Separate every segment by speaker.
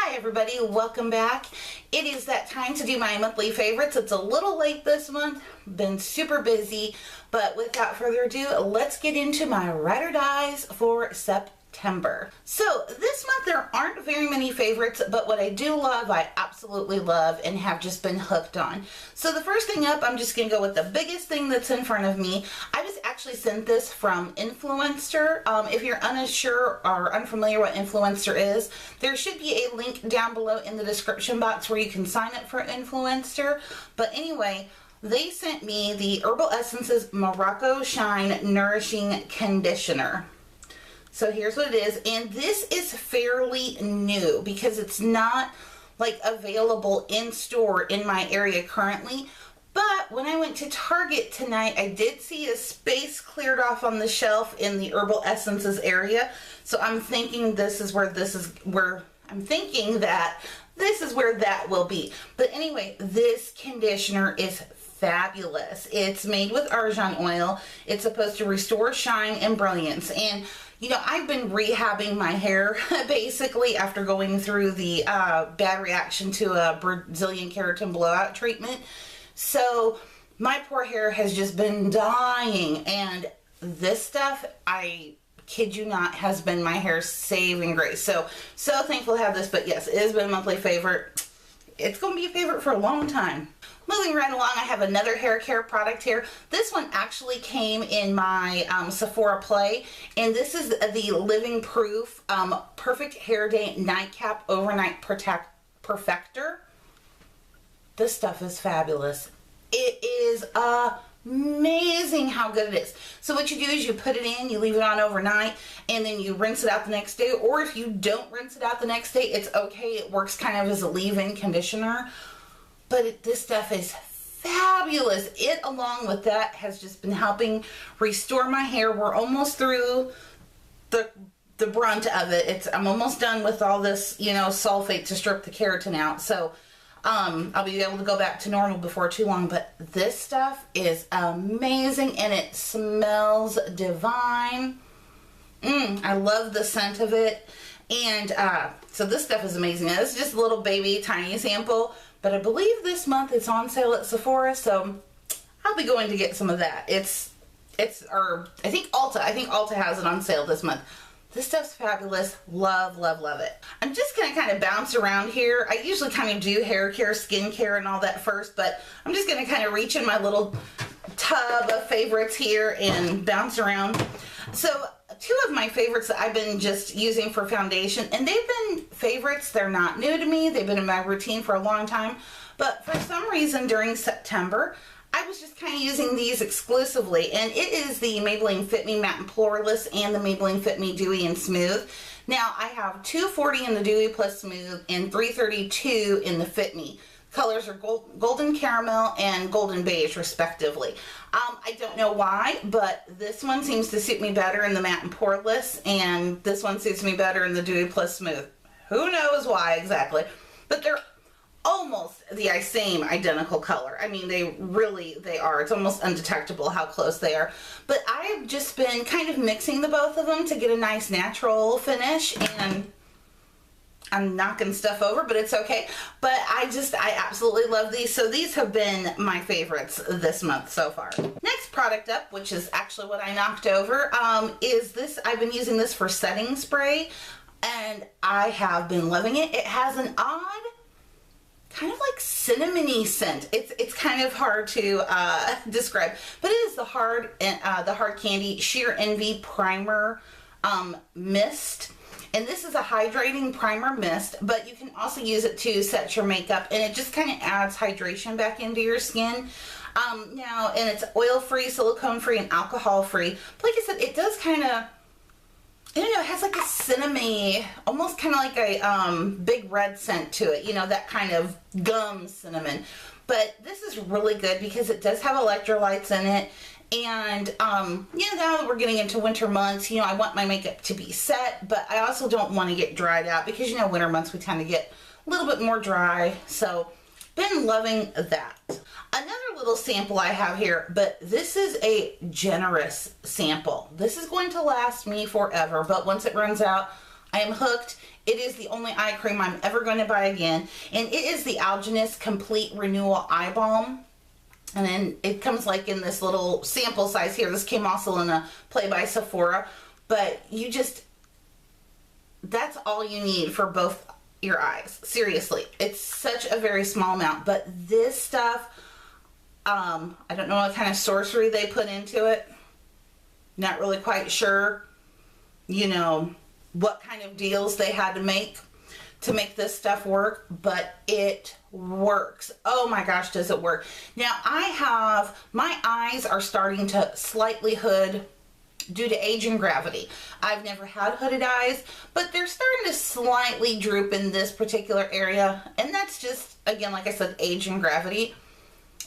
Speaker 1: Hi everybody, welcome back. It is that time to do my monthly favorites. It's a little late this month, been super busy, but without further ado, let's get into my ride or dies for September. So this month there aren't very many favorites, but what I do love, I absolutely love and have just been hooked on. So the first thing up, I'm just going to go with the biggest thing that's in front of me. I was actually sent this from Influencer. If you're unsure or unfamiliar what Influencer is, there should be a link down below in the description box where you can sign up for Influencer. But anyway, they sent me the Herbal Essences Morocco Shine Nourishing Conditioner. So here's what it is, and this is fairly new because it's not like available in store in my area currently. But when I went to Target tonight, I did see a space cleared off on the shelf in the Herbal Essences area. So I'm thinking that will be. But anyway, this conditioner is fabulous. It's made with argan oil. It's supposed to restore shine and brilliance. And you know, I've been rehabbing my hair basically after going through the bad reaction to a Brazilian keratin blowout treatment. So my poor hair has just been dying, and this stuff, I kid you not, has been my hair's saving grace. So thankful to have this, but yes, it has been a monthly favorite. It's going to be a favorite for a long time. Moving right along, I have another hair care product here. This one actually came in my Sephora Play, and this is the Living Proof Perfect Hair Day Nightcap Overnight Perfector. This stuff is fabulous. It is amazing how good it is. So what you do is you put it in, you leave it on overnight, and then you rinse it out the next day. Or if you don't rinse it out the next day, it's okay. It works kind of as a leave-in conditioner. But this stuff is fabulous. It, along with that, has just been helping restore my hair. We're almost through the brunt of it. I'm almost done with all this, you know, sulfate to strip the keratin out. So I'll be able to go back to normal before too long. But this stuff is amazing, and it smells divine. I love the scent of it. And so this stuff is amazing. Now, this is just a little baby tiny sample, but I believe this month it's on sale at Sephora, so I'll be going to get some of that. Or I think Ulta has it on sale this month. This stuff's fabulous. Love, love, love it. I'm just going to kind of bounce around here. I usually kind of do hair care, skin care, and all that first, but I'm just going to kind of reach in my little tub of favorites here and bounce around. So two of my favorites that I've been just using for foundation, and they've been favorites. They're not new to me. They've been in my routine for a long time, but for some reason during September, I was just kind of using these exclusively, and it is the Maybelline Fit Me Matte and Poreless and the Maybelline Fit Me Dewy and Smooth. Now, I have 240 in the Dewy Plus Smooth and 332 in the Fit Me. Colors are golden caramel and golden beige, respectively. I don't know why, but this one seems to suit me better in the Matte and Poreless, and this one suits me better in the Dewy Plus Smooth. Who knows why exactly, but they're almost the same identical color. I mean, they are. It's almost undetectable how close they are. But I've just been kind of mixing the both of them to get a nice natural finish, and I'm knocking stuff over, but it's okay. But I absolutely love these. So these have been my favorites this month so far. Next product up, which is actually what I knocked over, is this. I've been using this for setting spray, and I have been loving it. It has an odd, kind of like cinnamony scent. It's kind of hard to describe, but it is the hard candy Sheer Envy Primer Mist. And this is a hydrating primer mist, but you can also use it to set your makeup, and it just kind of adds hydration back into your skin. Now, and it's oil-free, silicone-free, and alcohol-free. But like I said, it does kind of, I don't know, it has like a cinnamony, almost kind of like a big red scent to it, you know, that kind of gum cinnamon. But this is really good because it does have electrolytes in it. And, you know, now that we're getting into winter months, you know, I want my makeup to be set, but I also don't want to get dried out because, you know, winter months we tend to get a little bit more dry. So, been loving that. Another little sample I have here, but this is a generous sample. This is going to last me forever, but once it runs out, I I am hooked. It is the only eye cream I'm ever going to buy again. And it is the Algenist Complete Renewal Eye Balm. And then it comes like in this little sample size here. This came also in a Play by Sephora. But you just, that's all you need for both your eyes. Seriously. It's such a very small amount. But this stuff, I don't know what kind of sorcery they put into it. Not really quite sure, you know, what kind of deals they had to make this stuff work, but it works. Oh my gosh, does it work. Now my eyes are starting to slightly hood due to age and gravity. I've never had hooded eyes, but they're starting to slightly droop in this particular area, and that's just, again, like I said, age and gravity,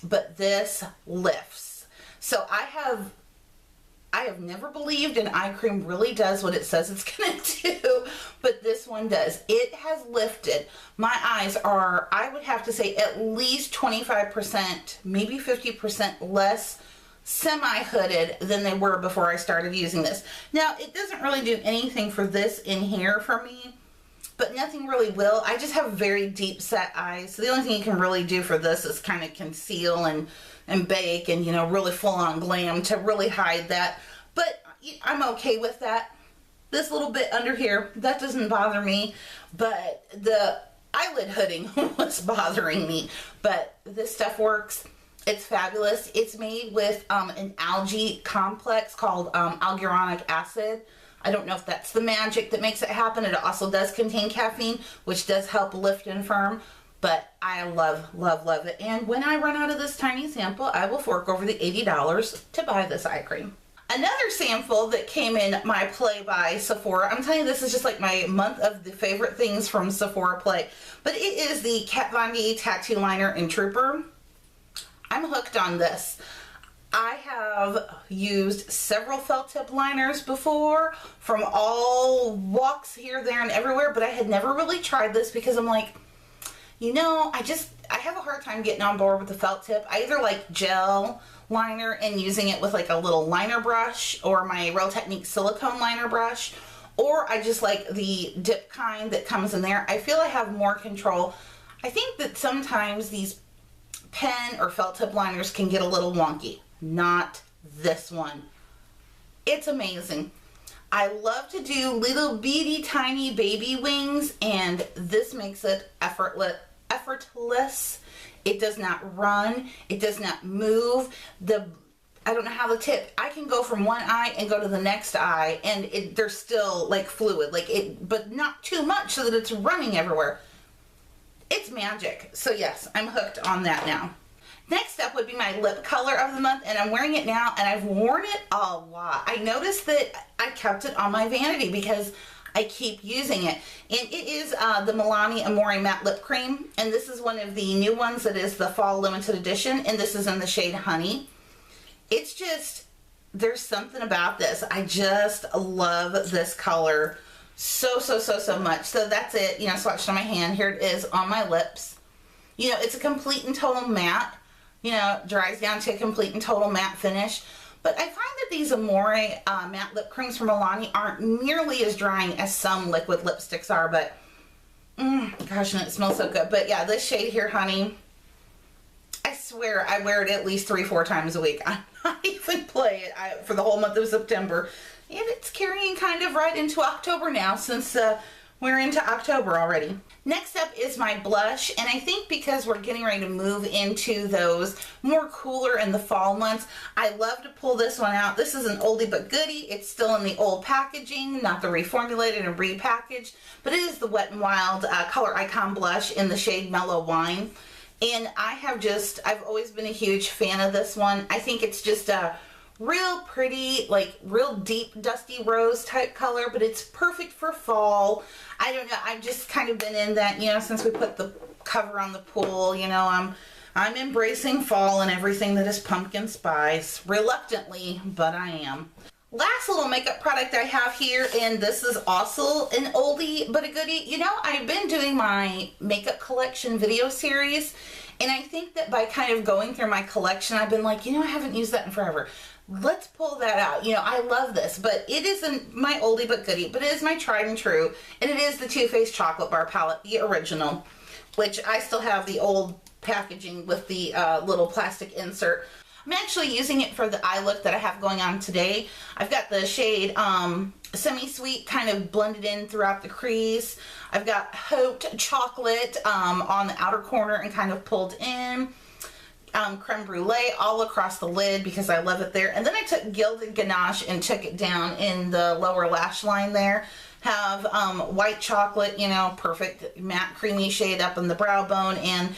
Speaker 1: but this lifts. So I have never believed an eye cream really does what it says it's going to do, but this one does. It has lifted. My eyes are, I would have to say, at least 25%, maybe 50% less semi-hooded than they were before I started using this. Now, it doesn't really do anything for this in here for me, but nothing really will. I just have very deep set eyes, so the only thing you can really do for this is kind of conceal and bake and, you know, really full on glam to really hide that. But I'm okay with that. This little bit under here, that doesn't bother me, but the eyelid hooding was bothering me. But this stuff works. It's fabulous. It's made with an algae complex called alguronic acid. I don't know if that's the magic that makes it happen. It also does contain caffeine, which does help lift and firm. But I love, love, love it. And when I run out of this tiny sample, I will fork over the $80 to buy this eye cream. Another sample that came in my Play by Sephora. I'm telling you, this is just like my month of the favorite things from Sephora Play. But it is the Kat Von D Tattoo Liner in Trooper. I'm hooked on this. I have used several felt tip liners before from all walks here, there, and everywhere. But I had never really tried this because I'm like, you know, I have a hard time getting on board with the felt tip. I either like gel liner and using it with like a little liner brush or my Real Technique silicone liner brush, or I just like the dip kind that comes in there. I feel I have more control. I think that sometimes these pen or felt tip liners can get a little wonky. Not this one. It's amazing. I love to do little beady tiny baby wings, and this makes it effortless. It does not run. It does not move. I don't know how the tip, I can go from one eye and go to the next eye, and there's still like fluid, but not too much so that it's running everywhere. It's magic. So yes, I'm hooked on that now. Next up would be my lip color of the month, and I'm wearing it now, and I've worn it a lot. I noticed that I kept it on my vanity because I keep using it. And it is the Milani Amore Matte Lip Cream, and this is one of the new ones that is the Fall Limited Edition, and this is in the shade Honey. It's just, there's something about this. I just love this color so, so, so, so much. So that's it, you know, swatched on my hand. Here it is on my lips. You know, it's a complete and total matte. You know, dries down to a complete and total matte finish. But I find that these Amore matte lip creams from Milani aren't nearly as drying as some liquid lipsticks are, but gosh, and it smells so good. But yeah, this shade here, Honey, I swear I wear it at least 3-4 times a week. I'm not even playing it for the whole month of September. And it's carrying kind of right into October now, since we're into October already. Next up is my blush, and I think because we're getting ready to move into those more cooler in the fall months, I love to pull this one out. This is an oldie but goodie. It's still in the old packaging, not the reformulated and repackaged, but it is the Wet n Wild Color Icon blush in the shade Mellow Wine. And I've always been a huge fan of this one. I think it's just a real pretty, like real deep dusty rose type color, but it's perfect for fall. I don't know, I've just kind of been in that, you know, since we put the cover on the pool, you know, I'm embracing fall and everything that is pumpkin spice, reluctantly, but I am. Last little makeup product I have here, and this is also an oldie but a goodie. You know, I've been doing my makeup collection video series, and I think that by kind of going through my collection, I've been like, you know, I haven't used that in forever. let's pull that out. You know, I love this, but it isn't my oldie but goodie, but it is my tried and true, and it is the Too Faced Chocolate Bar Palette, the original, which I still have the old packaging with the little plastic insert. I'm actually using it for the eye look that I have going on today. I've got the shade Semi-Sweet kind of blended in throughout the crease. I've got Hoped Chocolate on the outer corner and kind of pulled in. Creme Brulee all across the lid because I love it there. And then I took Gilded Ganache and took it down in the lower lash line there. Have white chocolate, you know, perfect matte creamy shade up in the brow bone, and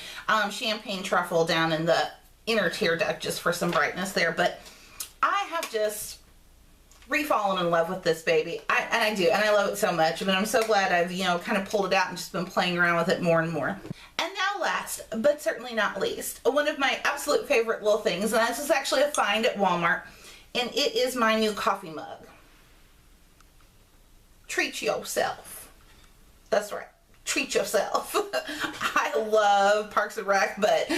Speaker 1: champagne truffle down in the inner tear duct just for some brightness there. But I have just re-fallen in love with this baby. I do, and I love it so much. I mean, I'm so glad I've, you know, kind of pulled it out and just been playing around with it more and more. And now last, but certainly not least, one of my absolute favorite little things, and this is actually a find at Walmart, and it is my new coffee mug. Treat yourself. That's right. Treat yourself. I love Parks and Rec, but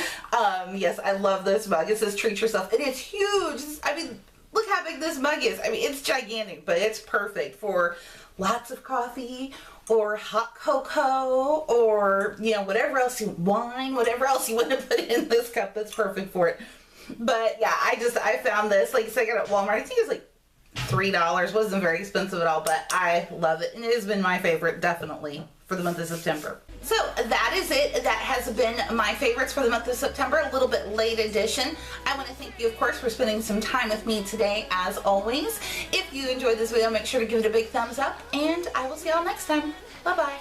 Speaker 1: yes, I love this mug. It says treat yourself. It is huge. I mean, look how big this mug is. I mean, it's gigantic, but it's perfect for lots of coffee or hot cocoa or, you know, whatever else you, wine, whatever else you want to put in this cup. That's perfect for it. But yeah, I found this, like I said, I got it at Walmart. I think it was like $3. Wasn't very expensive at all, but I love it, and it has been my favorite definitely for the month of September. So that is it. That has been my favorites for the month of September, a little bit late edition. I want to thank you, of course, for spending some time with me today, as always. If you enjoyed this video, make sure to give it a big thumbs up, and I will see y'all next time. Bye-bye.